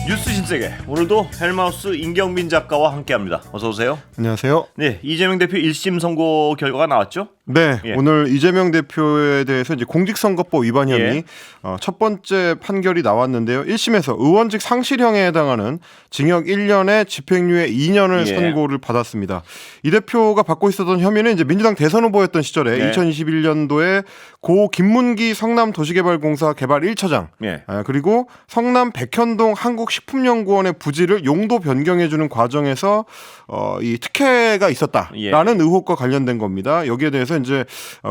뉴스 신세계 오늘도 헬마우스 임경빈 작가와 함께합니다. 어서 오세요. 안녕하세요. 네, 이재명 대표 1심 선고 결과가 나왔죠? 네, 예. 오늘 이재명 대표에 대해서 이제 공직선거법 위반 혐의 예. 첫 번째 판결이 나왔는데요. 1심에서 의원직 상실형에 해당하는 징역 1년에 집행유예 2년을 예. 선고를 받았습니다. 이 대표가 받고 있었던 혐의는 이제 민주당 대선 후보였던 시절에 예. 2021년도에 고 김문기 성남도시개발공사 개발 1처장 예. 그리고 성남 백현동 한국식품연구원의 부지를 용도 변경해주는 과정에서 이 특혜가 있었다라는 의혹과 관련된 겁니다. 여기에 대해서 이제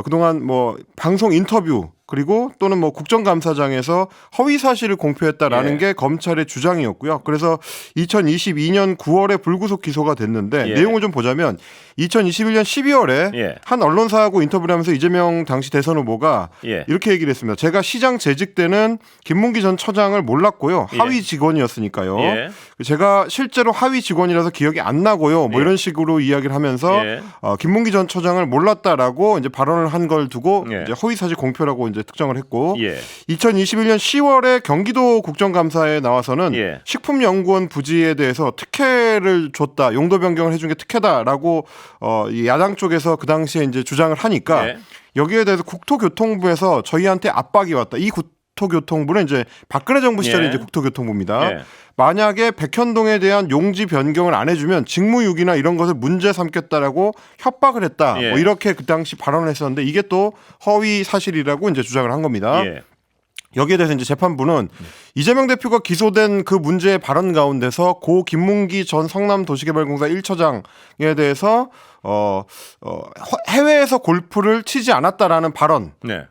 그동안 뭐 방송 인터뷰 그리고 또는 뭐 국정감사장에서 허위 사실을 공표했다라는 예. 게 검찰의 주장이었고요. 그래서 2022년 9월에 불구속 기소가 됐는데 예. 내용을 좀 보자면 2021년 12월에 예. 한 언론사하고 인터뷰를 하면서 이재명 당시 대선 후보가 예. 이렇게 얘기를 했습니다. 제가 시장 재직 때는 김문기 전 처장을 몰랐고요. 하위 직원이었으니까요. 예. 제가 실제로 하위 직원이라서 기억이 안 나고요. 뭐 예. 이런 식으로 이야기를 하면서 예. 김문기 전 처장을 몰랐다라고 이제 발언을 한 걸 두고 예. 이제 허위 사실 공표라고 이제 특정을 했고 예. 2021년 10월에 경기도 국정감사에 나와서는 예. 식품연구원 부지에 대해서 특혜를 줬다, 용도 변경을 해준 게 특혜다라고 이 야당 쪽에서 그 당시에 이제 주장을 하니까 예. 여기에 대해서 국토교통부에서 저희한테 압박이 왔다. 이 국토교통부는 이제 박근혜 정부 시절에 예. 이제 국토교통부입니다. 예. 만약에 백현동에 대한 용지 변경을 안 해주면 직무유기나 이런 것을 문제 삼겠다라고 협박을 했다. 예. 뭐 이렇게 그 당시 발언을 했었는데 이게 또 허위 사실이라고 이제 주장을 한 겁니다. 예. 여기에 대해서 이제 재판부는 이재명 대표가 기소된 그 문제의 발언 가운데서 고 김문기 전 성남도시개발공사 1처장에 대해서 해외에서 골프를 치지 않았다라는 발언은 네.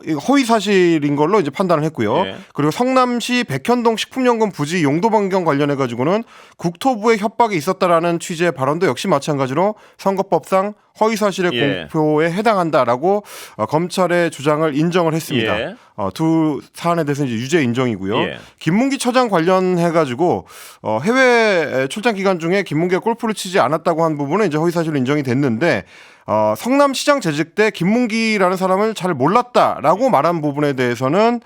이거 허위 사실인 걸로 이제 판단을 했고요. 예. 그리고 성남시 백현동 식품연구원 부지 용도 변경 관련해 가지고는 국토부의 협박이 있었다라는 취지의 발언도 역시 마찬가지로 선거법상 허위 사실의 예. 공표에 해당한다라고 검찰의 주장을 인정을 했습니다. 예. 두 사안에 대해서 이제 유죄 인정이고요. 예. 김문기 처장 관련해 가지고 해외 출장 기간 중에 김문기가 골프를 치지 않았다고 한 부분은 이제 허위 사실로 인정이 됐는데 성남시장 재직 때 김문기라는 사람을 잘 몰랐다라고 말한 부분에 대해서는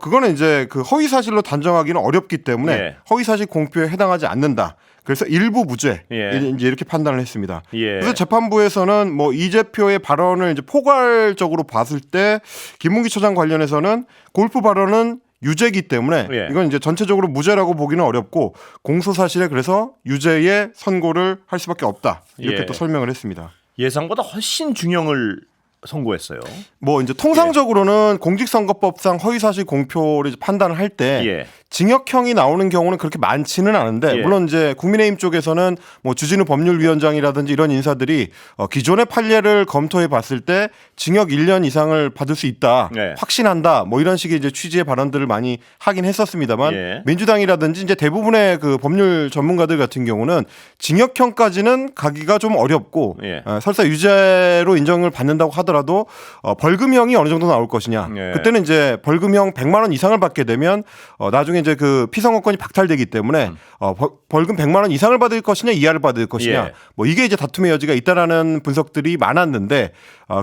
그거는 이제 그 허위 사실로 단정하기는 어렵기 때문에 예. 허위 사실 공표에 해당하지 않는다. 그래서 일부 무죄 예. 이제 이렇게 판단을 했습니다. 예. 그래서 재판부에서는 뭐 이 대표의 발언을 이제 포괄적으로 봤을 때 김문기 처장 관련해서는 골프 발언은 유죄이기 때문에 예. 이건 이제 전체적으로 무죄라고 보기는 어렵고 공소 사실에 그래서 유죄의 선고를 할 수밖에 없다. 이렇게 예. 또 설명을 했습니다. 예상보다 훨씬 중형을 선고했어요. 뭐 이제 통상적으로는 공직선거법상 허위사실 공표를 이제 판단을 할 때 예. 징역형이 나오는 경우는 그렇게 많지는 않은데 예. 물론 이제 국민의힘 쪽에서는 뭐 주진우 법률위원장이라든지 이런 인사들이 기존의 판례를 검토해 봤을 때 징역 1년 이상을 받을 수 있다. 예. 확신한다. 뭐 이런 식의 이제 취지의 발언들을 많이 하긴 했었습니다만 예. 민주당이라든지 이제 대부분의 그 법률 전문가들 같은 경우는 징역형까지는 가기가 좀 어렵고 예. 설사 유죄로 인정을 받는다고 하더라도 벌금형이 어느 정도 나올 것이냐. 예. 그때는 이제 벌금형 100만 원 이상을 받게 되면 나중에 이제 그 피선거권이 박탈되기 때문에 벌금 100만 원 이상을 받을 것이냐 이하를 받을 것이냐. 예. 뭐 이게 이제 다툼의 여지가 있다라는 분석들이 많았는데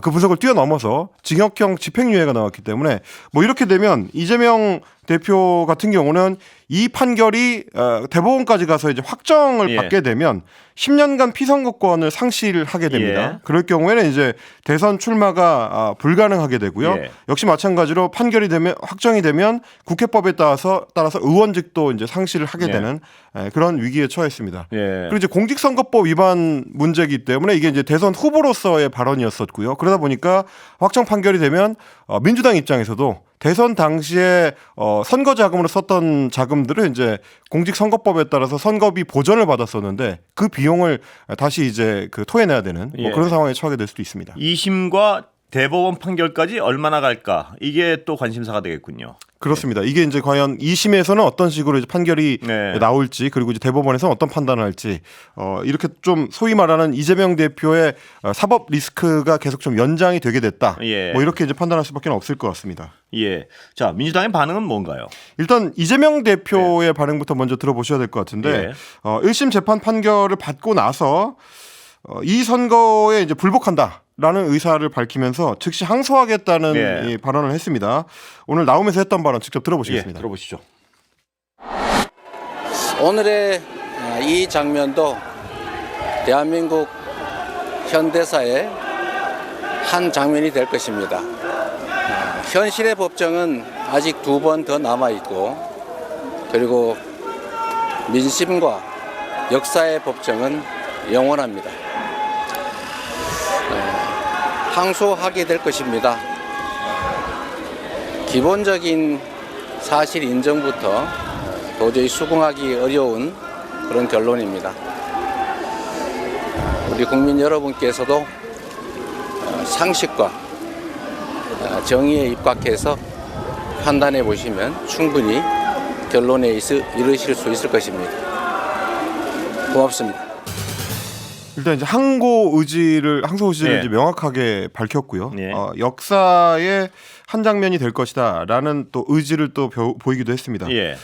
그 분석을 뛰어넘어서 징역형 집행유예가 나왔기 때문에 뭐 이렇게 되면 이재명 대표 같은 경우는 이 판결이 대법원까지 가서 이제 확정을 예. 받게 되면 10년간 피선거권을 상실하게 됩니다. 예. 그럴 경우에는 이제 대선 출마가 불가능하게 되고요. 예. 역시 마찬가지로 판결이 되면 확정이 되면 국회법에 따라서 의원직도 이제 상실을 하게 예. 되는 그런 위기에 처했습니다. 예. 그리고 이제 공직선거법 위반 문제이기 때문에 이게 이제 대선 후보로서의 발언이었었고요. 그러다 보니까 확정 판결이 되면 민주당 입장에서도 대선 당시에 선거 자금으로 썼던 자금들을 이제 공직선거법에 따라서 선거비 보전을 받았었는데 그 비용을 다시 이제 그 토해내야 되는 뭐 예. 그런 상황에 처하게 될 수도 있습니다. 2심과 대법원 판결까지 얼마나 갈까? 이게 또 관심사가 되겠군요. 그렇습니다. 이게 이제 과연 2심에서는 어떤 식으로 이제 판결이 네. 나올지 그리고 이제 대법원에서는 어떤 판단을 할지 이렇게 좀 소위 말하는 이재명 대표의 사법 리스크가 계속 좀 연장이 되게 됐다. 예. 뭐 이렇게 이제 판단할 수밖에 없을 것 같습니다. 예. 자, 민주당의 반응은 뭔가요? 일단 이재명 대표의 반응부터 먼저 들어보셔야 될 것 같은데 예. 1심 재판 판결을 받고 나서 이 선거에 이제 불복한다라는 의사를 밝히면서 즉시 항소하겠다는 예. 이 발언을 했습니다. 오늘 나오면서 했던 발언 직접 들어보시겠습니다. 예, 들어보시죠. 오늘의 이 장면도 대한민국 현대사의 한 장면이 될 것입니다. 현실의 법정은 아직 2번 더 남아있고, 그리고 민심과 역사의 법정은 영원합니다. 항소하게 될 것입니다. 기본적인 사실 인정부터 도저히 수긍하기 어려운 그런 결론입니다. 우리 국민 여러분께서도 상식과 정의에 입각해서 판단해 보시면 충분히 결론에 이르실 수 있을 것입니다. 고맙습니다. 일단 이제 항소 의지를 예. 이제 명확하게 밝혔고요. 예. 역사의 한 장면이 될 것이다라는 또 의지를 또 보이기도 했습니다. 예.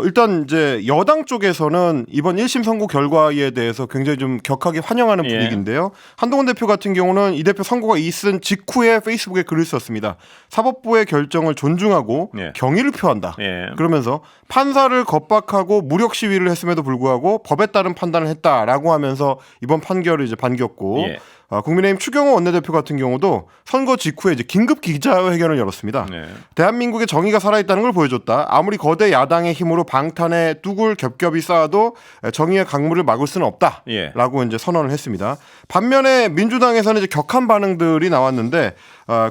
일단 이제 여당 쪽에서는 이번 1심 선고 결과에 대해서 굉장히 좀 격하게 환영하는 예. 분위기인데요. 한동훈 대표 같은 경우는 이 대표 선고가 있은 직후에 페이스북에 글을 썼습니다. 사법부의 결정을 존중하고 예. 경의를 표한다. 예. 그러면서 판사를 겁박하고 무력 시위를 했음에도 불구하고 법에 따른 판단을 했다라고 하면서 이번 판결을 이제 반겼고, 예. 국민의힘 추경호 원내대표 같은 경우도 선거 직후에 이제 긴급 기자회견을 열었습니다. 네. 대한민국의 정의가 살아있다는 걸 보여줬다. 아무리 거대 야당의 힘으로 방탄에 뚝을 겹겹이 쌓아도 정의의 강물을 막을 수는 없다라고 예. 이제 선언을 했습니다. 반면에 민주당에서는 이제 격한 반응들이 나왔는데,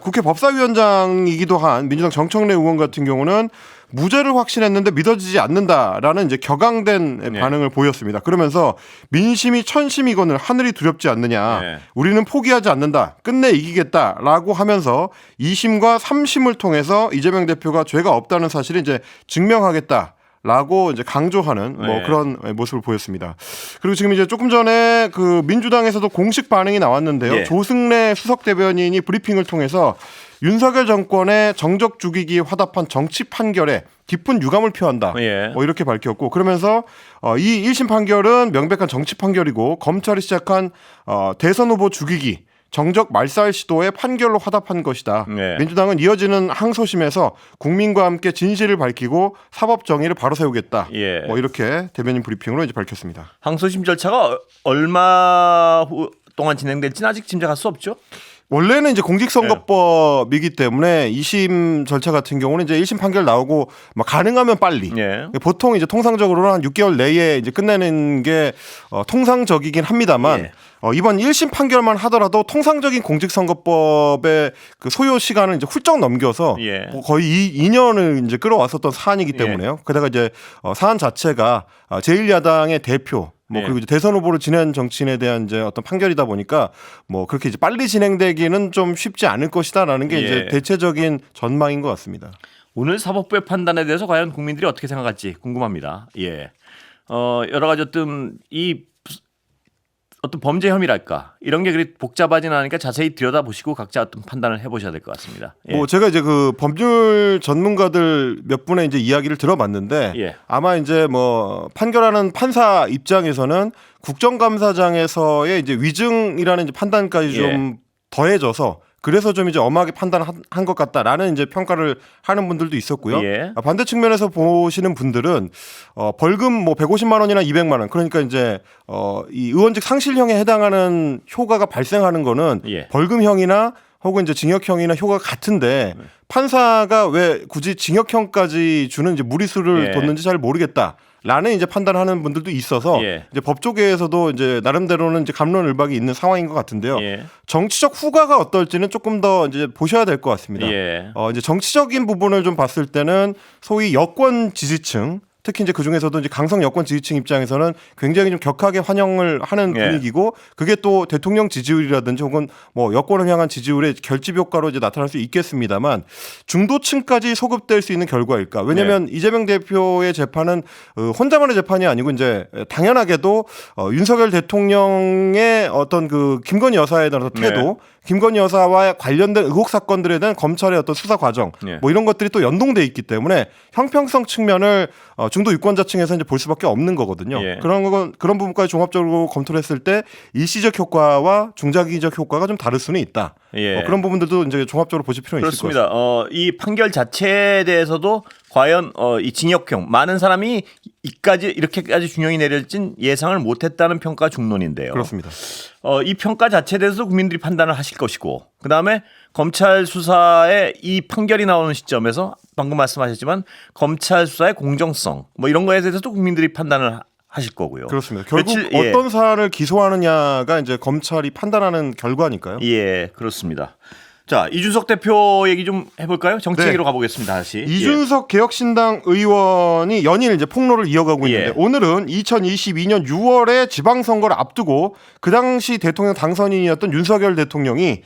국회 법사위원장이기도 한 민주당 정청래 의원 같은 경우는 무죄를 확신했는데 믿어지지 않는다라는 이제 격앙된 네. 반응을 보였습니다. 그러면서 민심이 천심이거늘 하늘이 두렵지 않느냐. 네. 우리는 포기하지 않는다. 끝내 이기겠다라고 하면서 2심과 3심을 통해서 이재명 대표가 죄가 없다는 사실을 이제 증명하겠다라고 이제 강조하는 뭐 네. 그런 모습을 보였습니다. 그리고 지금 이제 조금 전에 그 민주당에서도 공식 반응이 나왔는데요. 예. 조승래 수석 대변인이 브리핑을 통해서 윤석열 정권의 정적 죽이기에 화답한 정치 판결에 깊은 유감을 표한다. 예. 이렇게 밝혔고, 그러면서 이 1심 판결은 명백한 정치 판결이고 검찰이 시작한 대선 후보 죽이기 정적 말살 시도의 판결로 화답한 것이다. 네. 민주당은 이어지는 항소심에서 국민과 함께 진실을 밝히고 사법 정의를 바로 세우겠다. 예. 뭐 이렇게 대변인 브리핑으로 이제 밝혔습니다. 항소심 절차가 얼마 동안 진행될지는 아직 짐작할 수 없죠. 원래는 이제 공직선거법이기 때문에 2심 절차 같은 경우는 이제 1심 판결 나오고 가능하면 빨리. 예. 보통 이제 통상적으로는 한 6개월 내에 이제 끝내는 게 통상적이긴 합니다만, 예. 이번 1심 판결만 하더라도 통상적인 공직선거법의 그 소요 시간을 이제 훌쩍 넘겨서 예. 거의 2년을 이제 끌어왔었던 사안이기 때문에요. 게다가 이제 사안 자체가 제1야당의 대표 예. 그리고 이제 대선 후보를 지낸 정치인에 대한 이제 어떤 판결이다 보니까 그렇게 이제 빨리 진행되기는 좀 쉽지 않을 것이다라는 게 예. 이제 대체적인 전망인 것 같습니다. 오늘 사법부의 판단에 대해서 과연 국민들이 어떻게 생각할지 궁금합니다. 예. 여러 가지 어떤 범죄 혐의랄까 이런 게 그리 복잡하지는 않으니까 자세히 들여다보시고 각자 어떤 판단을 해보셔야 될 것 같습니다. 예. 제가 이제 그 법률 전문가들 몇 분의 이제 이야기를 들어봤는데, 예. 아마 이제 판결하는 판사 입장에서는 국정감사장에서의 이제 위증이라는 이제 판단까지 예. 좀 더해져서 그래서 좀 이제 엄하게 판단한 것 같다라는 이제 평가를 하는 분들도 있었고요. 예. 반대 측면에서 보시는 분들은 벌금 150만 원이나 200만 원, 그러니까 이제 이 의원직 상실형에 해당하는 효과가 발생하는 거는 예. 벌금형이나 혹은 이제 징역형이나 효과가 같은데 판사가 왜 굳이 징역형까지 주는 이제 무리수를 예. 뒀는지 잘 모르겠다. 라는 이제 판단하는 분들도 있어서 예. 이제 법조계에서도 이제 나름대로는 이제 갑론을박이 있는 상황인 것 같은데요. 예. 정치적 후과가 어떨지는 조금 더 이제 보셔야 될 것 같습니다. 예. 이제 정치적인 부분을 좀 봤을 때는 소위 여권 지지층, 특히 이제 그 중에서도 이제 강성 여권 지지층 입장에서는 굉장히 좀 격하게 환영을 하는 예. 분위기고, 그게 또 대통령 지지율이라든지 혹은 여권을 향한 지지율의 결집 효과로 이제 나타날 수 있겠습니다만, 중도층까지 소급될 수 있는 결과일까? 왜냐하면 이재명 대표의 재판은 혼자만의 재판이 아니고 이제 당연하게도 윤석열 대통령의 어떤 그 김건희 여사에 대한 태도, 김건희 여사와 관련된 의혹 사건들에 대한 검찰의 어떤 수사 과정, 예. 이런 것들이 또 연동돼 있기 때문에 형평성 측면을 중도 유권자층에서 이제 볼 수밖에 없는 거거든요. 예. 그런 부분까지 종합적으로 검토를 했을 때 일시적 효과와 중장기적 효과가 좀 다를 수는 있다. 예. 그런 부분들도 이제 종합적으로 보실 필요가 있을 것 같습니다. 그렇습니다. 이 판결 자체에 대해서도 과연 이 징역형 많은 사람이 이렇게까지 중형이 내려진 예상을 못했다는 평가 중론인데요. 그렇습니다. 이 평가 자체에 대해서 국민들이 판단을 하실 것이고 그다음에 검찰 수사에 이 판결이 나오는 시점에서 방금 말씀하셨지만 검찰 수사의 공정성 뭐 이런 거에 대해서도 국민들이 판단을 하실 거고요. 그렇습니다. 결국 며칠, 어떤 사안을 기소하느냐가 이제 검찰이 판단하는 결과니까요. 예, 그렇습니다. 자, 이준석 대표 얘기 좀 해볼까요? 정치 네. 얘기로 가보겠습니다. 다시. 이준석 개혁신당 의원이 연일 이제 폭로를 이어가고 있는데 예. 오늘은 2022년 6월에 지방선거를 앞두고 그 당시 대통령 당선인이었던 윤석열 대통령이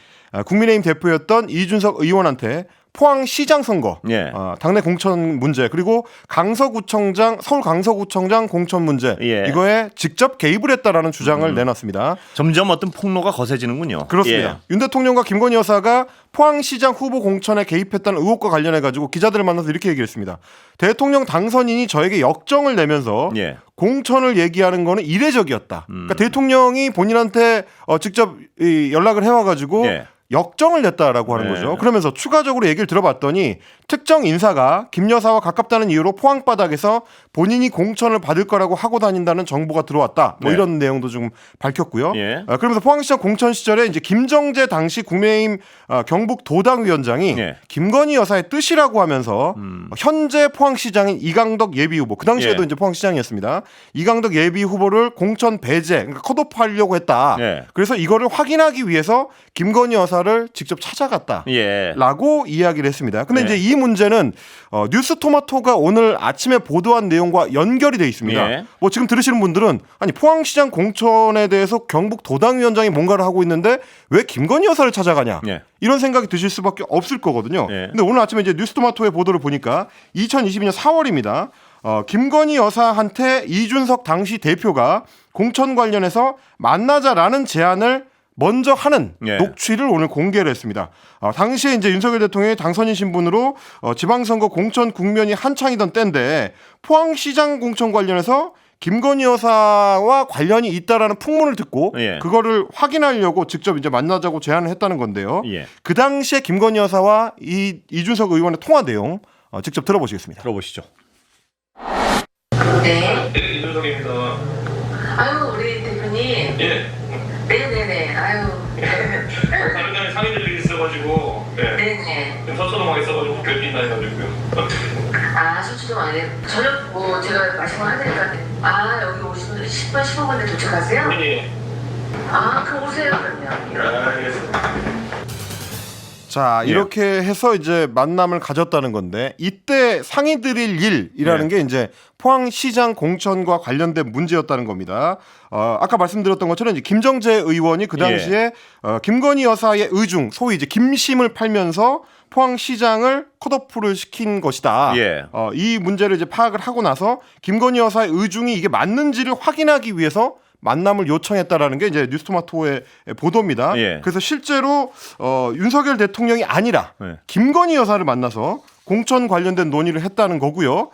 국민의힘 대표였던 이준석 의원한테 포항시장 선거, 예. 당내 공천 문제 그리고 서울 강서구청장 공천 문제 예. 이거에 직접 개입을 했다라는 주장을 내놨습니다. 점점 어떤 폭로가 거세지는군요. 그렇습니다. 예. 윤 대통령과 김건희 여사가 포항시장 후보 공천에 개입했다는 의혹과 관련해 가지고 기자들을 만나서 이렇게 얘기를 했습니다. 대통령 당선인이 저에게 역정을 내면서 예. 공천을 얘기하는 거는 이례적이었다. 그러니까 대통령이 본인한테 직접 연락을 해와가지고 예. 역정을 냈다라고 하는 네. 거죠. 그러면서 추가적으로 얘기를 들어봤더니 특정 인사가 김 여사와 가깝다는 이유로 포항 바닥에서 본인이 공천을 받을 거라고 하고 다닌다는 정보가 들어왔다. 뭐 네. 이런 내용도 좀 밝혔고요. 예. 그러면서 포항시장 공천 시절에 이제 김정재 당시 국민의힘 경북 도당위원장이 예. 김건희 여사의 뜻이라고 하면서 현재 포항시장인 이강덕 예비 후보 그 당시에도 예. 이제 포항시장이었습니다. 이강덕 예비 후보를 공천 배제, 그러니까 컷오프하려고 했다. 예. 그래서 이거를 확인하기 위해서 김건희 여사를 직접 찾아갔다. 예. 라고 이야기를 했습니다. 근데 네. 이제 이 문제는 뉴스토마토가 오늘 아침에 보도한 내용과 연결이 돼 있습니다. 예. 뭐 지금 들으시는 분들은 아니 포항시장 공천에 대해서 경북 도당위원장이 뭔가를 하고 있는데 왜 김건희 여사를 찾아가냐 예. 이런 생각이 드실 수밖에 없을 거거든요. 예. 근데 오늘 아침에 이제 뉴스토마토의 보도를 보니까 2022년 4월입니다. 김건희 여사한테 이준석 당시 대표가 공천 관련해서 만나자라는 제안을 먼저 하는 예. 녹취를 오늘 공개를 했습니다. 당시에 이제 윤석열 대통령이 당선인 신분으로 지방선거 공천 국면이 한창이던 때인데 포항시장 공천 관련해서 김건희 여사와 관련이 있다라는 풍문을 듣고 예. 그거를 확인하려고 직접 이제 만나자고 제안을 했다는 건데요. 예. 그 당시에 김건희 여사와 이준석 의원의 통화 내용 직접 들어보시겠습니다. 들어보시죠. 네. 네, 이준석입니다. 아유, 우리 대표님. 예. 네네네. 아유. 다른 장에 상의들이 있어가지고, 네. 네네. 지금 서초동에 있어가지고 결빈다 해가지고요. 아, 소주도 안에 저녁 뭐 제가 말씀을 하니까 여기 오시면 10분, 15분에 도착하세요? 예. 아, 그럼 오세요, 그럼요. 알겠습니다. 자, 예. 이렇게 해서 이제 만남을 가졌다는 건데 이때 상의 드릴 일이라는 예. 게 이제 포항시장 공천과 관련된 문제였다는 겁니다. 아까 말씀드렸던 것처럼 이제 김정재 의원이 그 당시에 김건희 여사의 의중, 소위 이제 김심을 팔면서 포항시장을 컷오프를 시킨 것이다. 예. 이 문제를 이제 파악을 하고 나서 김건희 여사의 의중이 이게 맞는지를 확인하기 위해서 만남을 요청했다라는 게 이제 뉴스토마토의 보도입니다. 예. 그래서 실제로 윤석열 대통령이 아니라 예. 김건희 여사를 만나서 공천 관련된 논의를 했다는 거고요.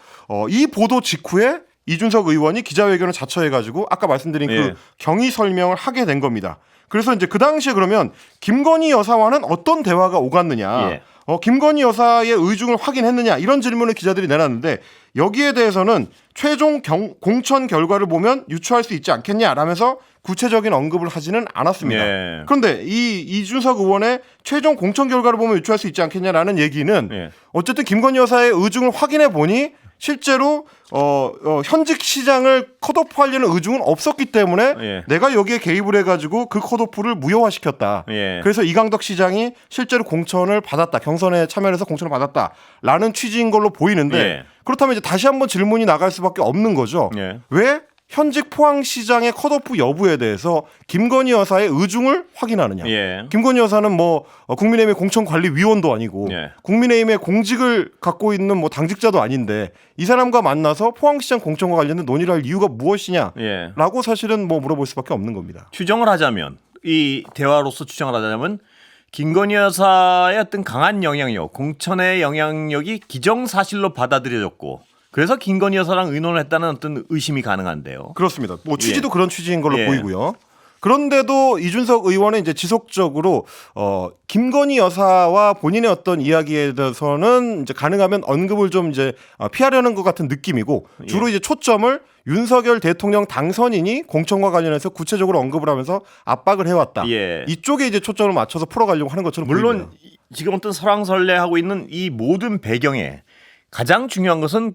이 보도 직후에 이준석 의원이 기자회견을 자처해가지고 아까 말씀드린 예. 그 경위 설명을 하게 된 겁니다. 그래서 이제 그 당시에 그러면 김건희 여사와는 어떤 대화가 오갔느냐, 예. 김건희 여사의 의중을 확인했느냐 이런 질문을 기자들이 내놨는데 여기에 대해서는 최종 공천 결과를 보면 유추할 수 있지 않겠냐라면서 구체적인 언급을 하지는 않았습니다. 예. 그런데 이준석 의원의 최종 공천 결과를 보면 유추할 수 있지 않겠냐라는 얘기는 예. 어쨌든 김건희 여사의 의중을 확인해 보니 실제로 현직 시장을 컷오프하려는 의중은 없었기 때문에 예. 내가 여기에 개입을 해가지고 그 컷오프를 무효화시켰다. 예. 그래서 이강덕 시장이 실제로 공천을 받았다. 경선에 참여해서 공천을 받았다라는 취지인 걸로 보이는데 예. 그렇다면 이제 다시 한번 질문이 나갈 수밖에 없는 거죠. 예. 왜 현직 포항시장의 컷오프 여부에 대해서 김건희 여사의 의중을 확인하느냐. 예. 김건희 여사는 뭐 국민의힘의 공천관리위원도 아니고 예. 국민의힘의 공직을 갖고 있는 뭐 당직자도 아닌데 이 사람과 만나서 포항시장 공천과 관련된 논의를 할 이유가 무엇이냐라고 예. 사실은 뭐 물어볼 수밖에 없는 겁니다. 추정을 하자면 이 대화로서 추정을 하자면 김건희 여사의 어떤 강한 영향력, 공천의 영향력이 기정사실로 받아들여졌고 그래서 김건희 여사랑 의논을 했다는 어떤 의심이 가능한데요. 그렇습니다. 뭐 취지도 그런 취지인 걸로 예. 보이고요. 그런데도 이준석 의원은 이제 지속적으로 김건희 여사와 본인의 어떤 이야기에 대해서는 이제 가능하면 언급을 좀 이제 피하려는 것 같은 느낌이고 주로 이제 초점을 윤석열 대통령 당선인이 공천과 관련해서 구체적으로 언급을 하면서 압박을 해왔다. 예. 이쪽에 이제 초점을 맞춰서 풀어가려고 하는 것처럼 물론 보입니다. 지금 어떤 설왕설래하고 있는 이 모든 배경에 가장 중요한 것은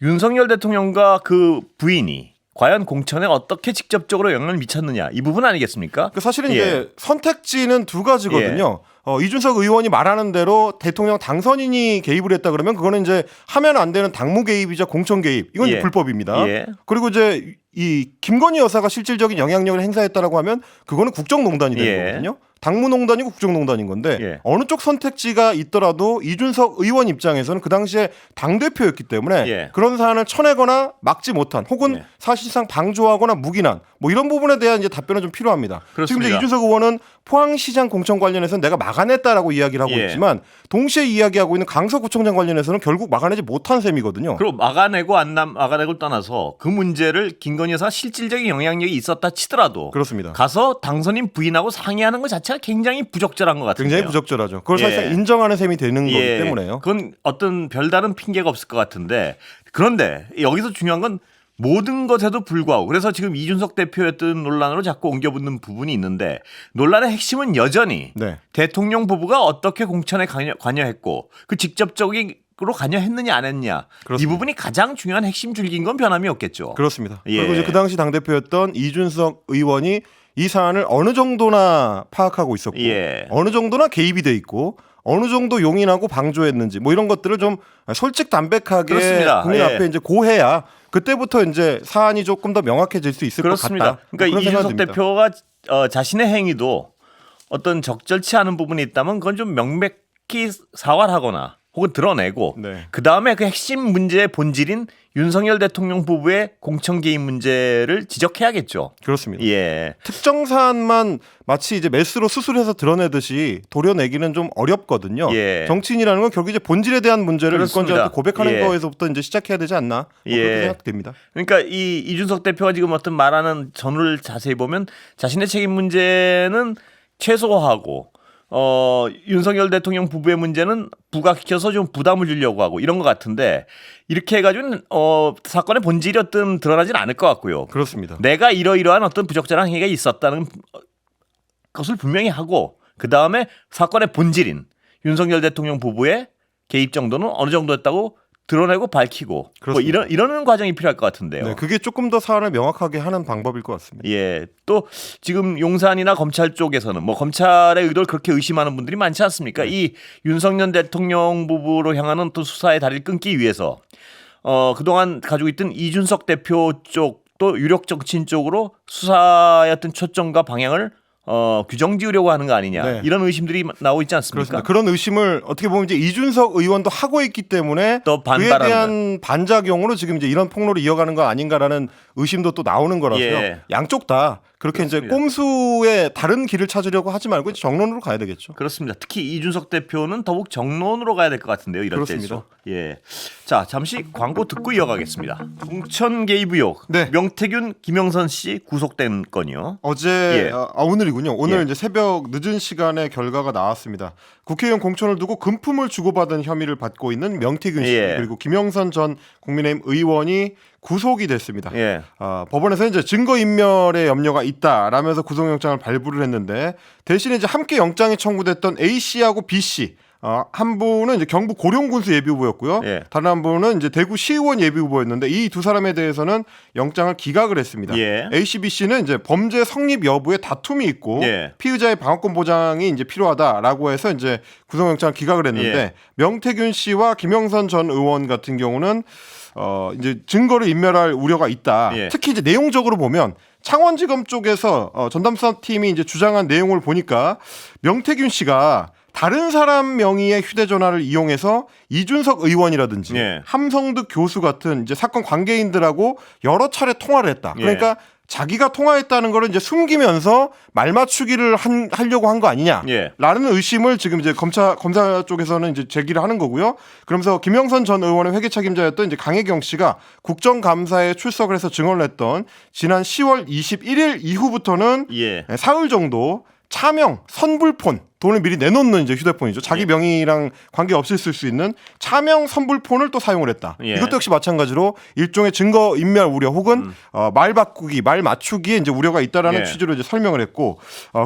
윤석열 대통령과 그 부인이 과연 공천에 어떻게 직접적으로 영향을 미쳤느냐 이 부분 아니겠습니까? 사실은 예. 이제 선택지는 두 가지거든요. 이준석 의원이 말하는 대로 대통령 당선인이 개입을 했다 그러면 그거는 이제 하면 안 되는 당무 개입이자 공천 개입 이건 이제 예. 불법입니다. 예. 그리고 이제 이 김건희 여사가 실질적인 영향력을 행사했다라고 하면 그거는 국정농단이 되는 예. 거거든요. 당무농단이고 국정농단인 건데 예. 어느 쪽 선택지가 있더라도 이준석 의원 입장에서는 그 당시에 당대표였기 때문에 예. 그런 사안을 쳐내거나 막지 못한 혹은 예. 사실상 방조하거나 무기난 뭐 이런 부분에 대한 이제 답변은 좀 필요합니다. 지금 그렇습니다. 이제 이준석 의원은 포항시장 공천 관련해서는 내가 막아냈다라고 이야기를 하고 예. 있지만 동시에 이야기하고 있는 강서구청장 관련해서는 결국 막아내지 못한 셈이거든요. 그리고 막아내고 안 막아내고를 떠나서 그 문제를 김건희 여사가 실질적인 영향력이 있었다 치더라도 그렇습니다. 가서 당선인 부인하고 상의하는 것 자체가 굉장히 부적절한 것 같은데요. 굉장히 부적절하죠. 그걸 예. 사실상 인정하는 셈이 되는 거기 예. 때문에요. 그건 어떤 별다른 핑계가 없을 것 같은데 그런데 여기서 중요한 건 모든 것에도 불구하고 그래서 지금 이준석 대표였던 논란으로 자꾸 옮겨붙는 부분이 있는데 논란의 핵심은 여전히 네. 대통령 부부가 어떻게 공천에 관여했고 그 직접적으로 관여했느냐 안 했냐 그렇습니다. 이 부분이 가장 중요한 핵심 줄기인 건 변함이 없겠죠. 그렇습니다. 예. 그리고 이제 그 당시 당대표였던 이준석 의원이 이 사안을 어느 정도나 파악하고 있었고 예. 어느 정도나 개입이 돼 있고 어느 정도 용인하고 방조했는지 뭐 이런 것들을 좀 솔직담백하게 그렇습니다. 국민 예. 앞에 이제 고해야 그때부터 이제 사안이 조금 더 명확해질 수 있을 그렇습니다. 것 같다. 그러니까 그런 생각이 이준석 듭니다. 대표가 자신의 행위도 어떤 적절치 않은 부분이 있다면 그건 좀 명백히 사과를 하거나 혹은 드러내고 네. 그다음에 그 핵심 문제의 본질인 윤석열 대통령 부부의 공천 개입 문제를 지적해야겠죠. 그렇습니다. 예. 특정 사안만 마치 이제 메스로 수술해서 드러내듯이 도려내기는 좀 어렵거든요. 예. 정치인이라는 건 결국 이제 본질에 대한 문제를 그렇습니다. 유권자한테 고백하는 예. 거에서부터 이제 시작해야 되지 않나 뭐 예. 그렇게 생각됩니다. 그러니까 이 이준석 대표가 지금 어떤 말하는 전후를 자세히 보면 자신의 책임 문제는 최소화하고 윤석열 대통령 부부의 문제는 부각시켜서 좀 부담을 주려고 하고 이런 것 같은데 이렇게 해가지고는 사건의 본질이 어떤 드러나진 않을 것 같고요. 그렇습니다. 내가 이러이러한 어떤 부적절한 행위가 있었다는 것을 분명히 하고 그 다음에 사건의 본질인 윤석열 대통령 부부의 개입 정도는 어느 정도였다고 드러내고 밝히고 뭐 그렇습니다. 이러는 과정이 필요할 것 같은데요. 네, 그게 조금 더 사안을 명확하게 하는 방법일 것 같습니다. 예. 또 지금 용산이나 검찰 쪽에서는 뭐 검찰의 의도를 그렇게 의심하는 분들이 많지 않습니까? 이 윤석열 대통령 부부로 향하는 또 수사의 다리를 끊기 위해서 그동안 가지고 있던 이준석 대표 쪽 또 유력 정치인 쪽으로 수사의 어떤 초점과 방향을 규정 지으려고 하는 거 아니냐 네. 이런 의심들이 나오고 있지 않습니까? 그렇습니다. 그런 의심을 어떻게 보면 이제 이준석 의원도 하고 있기 때문에 또 그에 반발하는 대한 반작용으로 지금 이제 이런 폭로를 이어가는 거 아닌가라는 의심도 또 나오는 거라서요. 예. 양쪽 다 그렇게 이제 그렇습니다. 꼼수의 다른 길을 찾으려고 하지 말고 이제 정론으로 가야 되겠죠. 그렇습니다. 특히 이준석 대표는 더욱 정론으로 가야 될 것 같은데요. 이럴 그렇습니다. 때죠. 예. 자, 잠시 광고 듣고 이어가겠습니다. 공천 개입 의혹. 네. 명태균, 김영선 씨 구속된 건이요. 어제 예. 오늘이군요. 오늘 예. 이제 새벽 늦은 시간에 결과가 나왔습니다. 국회의원 공천을 두고 금품을 주고받은 혐의를 받고 있는 명태균 씨 예. 그리고 김영선 전 국민의힘 의원이 구속이 됐습니다. 예. 법원에서 이제 증거 인멸의 염려가 있다라면서 구속영장을 발부를 했는데 대신에 이제 함께 영장이 청구됐던 A 씨하고 B 씨 한 분은 이제 경북 고령군수 예비후보였고요. 예. 다른 한 분은 이제 대구 시의원 예비후보였는데 이 두 사람에 대해서는 영장을 기각을 했습니다. 예. A 씨, B 씨는 이제 범죄 성립 여부에 다툼이 있고 예. 피의자의 방어권 보장이 이제 필요하다라고 해서 이제 구속영장을 기각을 했는데 예. 명태균 씨와 김영선 전 의원 같은 경우는 이제 증거를 인멸할 우려가 있다. 예. 특히 이제 내용적으로 보면 창원지검 쪽에서 전담수사팀이 이제 주장한 내용을 보니까 명태균 씨가 다른 사람 명의의 휴대전화를 이용해서 이준석 의원이라든지 예. 함성득 교수 같은 이제 사건 관계인들하고 여러 차례 통화를 했다. 예. 그러니까 자기가 통화했다는 거를 이제 숨기면서 말 맞추기를 하려고 한 거 아니냐라는 예. 의심을 지금 이제 검사 쪽에서는 이제 제기를 하는 거고요. 그러면서 김영선 전 의원의 회계 책임자였던 이제 강혜경 씨가 국정감사에 출석을 해서 증언을 했던 지난 10월 21일 이후부터는 예. 사흘 정도 차명 선불폰, 돈을 미리 내놓는 이제 휴대폰이죠. 자기 명의랑 관계 없을 수 있는 차명 선불폰을 또 사용을 했다. 예. 이것도 역시 마찬가지로 일종의 증거 인멸 우려 혹은 말 바꾸기, 말 맞추기에 이제 우려가 있다라는 예. 취지로 이제 설명을 했고,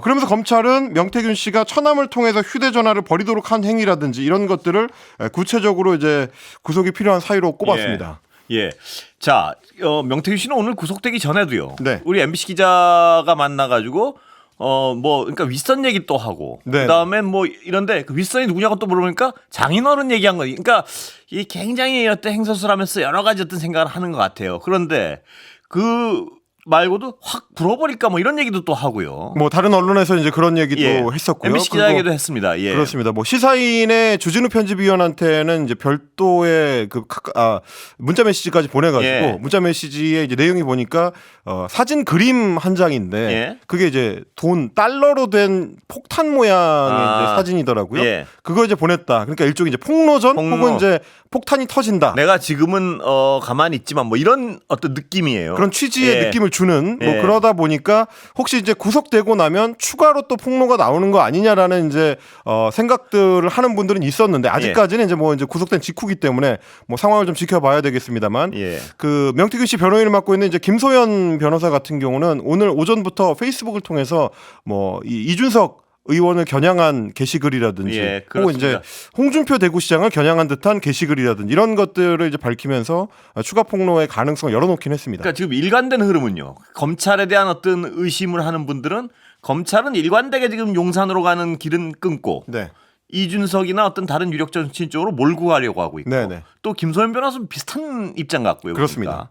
그러면서 검찰은 명태균 씨가 처남을 통해서 휴대전화를 버리도록 한 행위라든지 이런 것들을 구체적으로 이제 구속이 필요한 사유로 꼽았습니다. 예. 자, 명태균 씨는 오늘 구속되기 전에도요. 네. 우리 MBC 기자가 만나가지고 그러니까 윗선 얘기 또 하고, 네. 그다음에 뭐 이런데 그 윗선이 누구냐고 또 물어보니까 장인어른 얘기한 거. 그러니까 이 굉장히 어떤 행서술하면서 여러 가지 어떤 생각을 하는 것 같아요. 그런데 그 말고도 확 불어버릴까 뭐 이런 얘기도 또 하고요. 뭐 다른 언론에서 이제 그런 얘기도 예. 했었고요. MBC 그리고 기자에게도 했습니다. 예. 그렇습니다. 뭐 시사인의 주진우 편집위원한테는 이제 별도의 문자 메시지까지 보내가지고 예. 문자 메시지의 이제 내용이 보니까 사진 그림 한 장인데 예. 그게 이제 달러로 된 폭탄 모양의 이제 사진이더라고요. 예. 그걸 이제 보냈다. 그러니까 일종의 이제 폭로전 폭로. 혹은 이제 폭탄이 터진다. 내가 지금은 가만히 있지만 뭐 이런 어떤 느낌이에요. 그런 취지의 예. 느낌을 주는 뭐 예. 그러다 보니까 혹시 이제 구속되고 나면 추가로 또 폭로가 나오는 거 아니냐라는 이제 생각들을 하는 분들은 있었는데 아직까지는 이제 뭐 이제 구속된 직후기 때문에 뭐 상황을 좀 지켜봐야 되겠습니다만 예. 그 명태균 씨 변호인을 맡고 있는 이제 김소연 변호사 같은 경우는 오늘 오전부터 페이스북을 통해서 뭐 이준석 의원을 겨냥한 게시글이라든지 예, 혹은 이제 그렇습니다. 홍준표 대구시장을 겨냥한 듯한 게시글이라든지 이런 것들을 이제 밝히면서 추가 폭로의 가능성을 열어놓긴 했습니다. 그러니까 지금 일관된 흐름은요. 검찰에 대한 어떤 의심을 하는 분들은 검찰은 일관되게 지금 용산으로 가는 길은 끊고 네. 이준석이나 어떤 다른 유력 정치인 쪽으로 몰고 가려고 하고 있고 네네. 또 김소연 변호사는 비슷한 입장 같고요. 그렇습니다.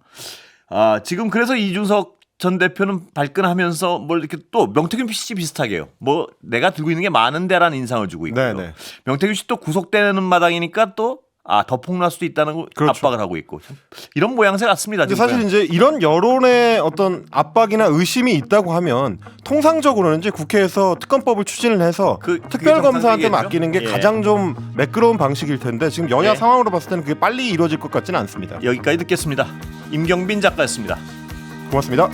그러니까. 지금 그래서 이준석 전 대표는 발끈하면서 뭘 이렇게 또 명태균 씨 비슷하게요. 뭐 내가 들고 있는 게 많은데라는 인상을 주고 있고요. 네네. 명태균 씨 또 구속되는 마당이니까 또 더 폭로할 수도 있다는 거 그렇죠. 압박을 하고 있고 참 이런 모양새 같습니다. 근데 지금. 사실 이제 이런 여론의 어떤 압박이나 의심이 있다고 하면 통상적으로는 이제 국회에서 특검법을 추진을 해서 그게 특별검사한테 정상적이겠죠? 맡기는 게 예. 가장 좀 매끄러운 방식일 텐데 지금 여야 예. 상황으로 봤을 때는 그게 빨리 이루어질 것 같지는 않습니다. 여기까지 듣겠습니다. 임경빈 작가였습니다. 고맙습니다.